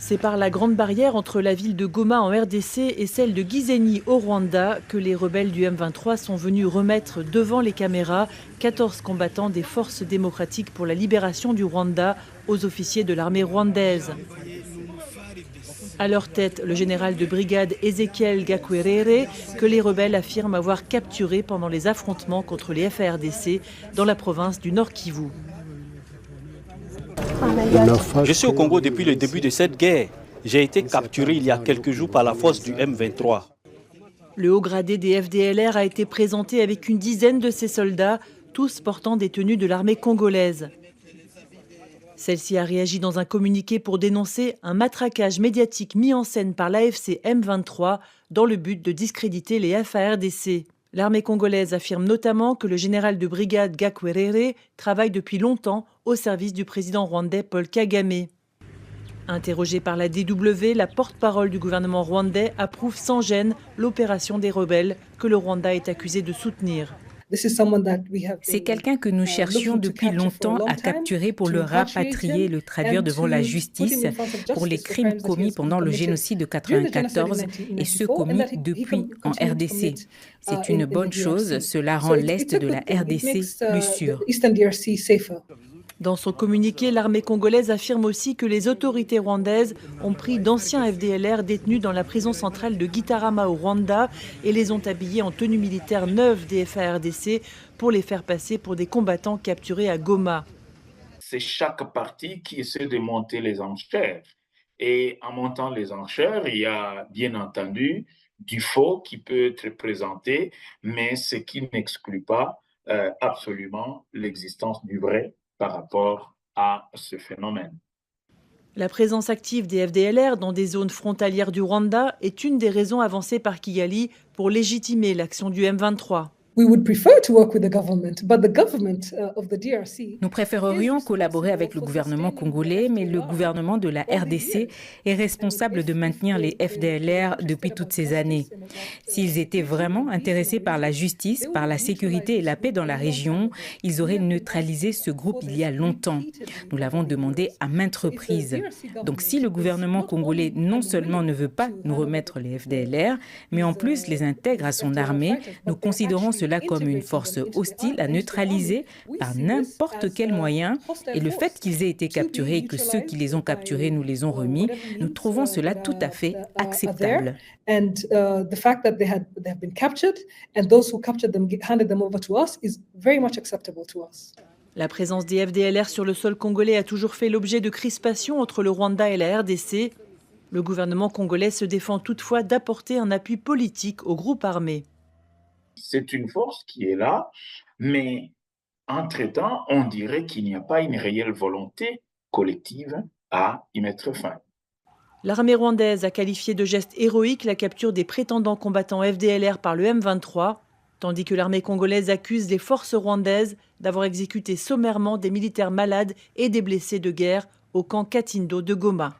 C'est par la grande barrière entre la ville de Goma en RDC et celle de Gisenyi au Rwanda que les rebelles du M23 sont venus remettre devant les caméras 14 combattants des forces démocratiques pour la libération du Rwanda aux officiers de l'armée rwandaise. À leur tête, le général de brigade Ezekiel Gakwerere, que les rebelles affirment avoir capturé pendant les affrontements contre les FARDC dans la province du Nord Kivu. Je suis au Congo depuis le début de cette guerre. J'ai été capturé il y a quelques jours par la force du M23. Le haut gradé des FDLR a été présenté avec une dizaine de ses soldats, tous portant des tenues de l'armée congolaise. Celle-ci a réagi dans un communiqué pour dénoncer un matraquage médiatique mis en scène par l'AFC M23 dans le but de discréditer les FARDC. L'armée congolaise affirme notamment que le général de brigade Gakwerere travaille depuis longtemps au service du président rwandais Paul Kagame. Interrogé par la DW, la porte-parole du gouvernement rwandais approuve sans gêne l'opération des rebelles que le Rwanda est accusé de soutenir. C'est quelqu'un que nous cherchions depuis longtemps à capturer pour le rapatrier et le traduire devant la justice pour les crimes commis pendant le génocide de 1994 et ceux commis depuis en RDC. C'est une bonne chose, cela rend l'Est de la RDC plus sûr. Dans son communiqué, l'armée congolaise affirme aussi que les autorités rwandaises ont pris d'anciens FDLR détenus dans la prison centrale de Gitarama au Rwanda et les ont habillés en tenue militaire neuve des FARDC pour les faire passer pour des combattants capturés à Goma. C'est chaque parti qui essaie de monter les enchères. Et en montant les enchères, il y a bien entendu du faux qui peut être présenté, mais ce qui n'exclut pas absolument l'existence du vrai par rapport à ce phénomène. La présence active des FDLR dans des zones frontalières du Rwanda est une des raisons avancées par Kigali pour légitimer l'action du M23. Nous préférerions collaborer avec le gouvernement congolais, mais le gouvernement de la RDC est responsable de maintenir les FDLR depuis toutes ces années. S'ils étaient vraiment intéressés par la justice, par la sécurité et la paix dans la région, ils auraient neutralisé ce groupe il y a longtemps. Nous l'avons demandé à maintes reprises. Donc si le gouvernement congolais non seulement ne veut pas nous remettre les FDLR, mais en plus les intègre à son armée, nous considérons cela comme une force hostile à neutraliser par n'importe quel moyen. Et le fait qu'ils aient été capturés et que ceux qui les ont capturés nous les ont remis, nous trouvons cela tout à fait acceptable. La présence des FDLR sur le sol congolais a toujours fait l'objet de crispations entre le Rwanda et la RDC. Le gouvernement congolais se défend toutefois d'apporter un appui politique au groupe armé. C'est une force qui est là, mais entre-temps, on dirait qu'il n'y a pas une réelle volonté collective à y mettre fin. L'armée rwandaise a qualifié de geste héroïque la capture des prétendants combattants FDLR par le M23, tandis que l'armée congolaise accuse les forces rwandaises d'avoir exécuté sommairement des militaires malades et des blessés de guerre au camp Katindo de Goma.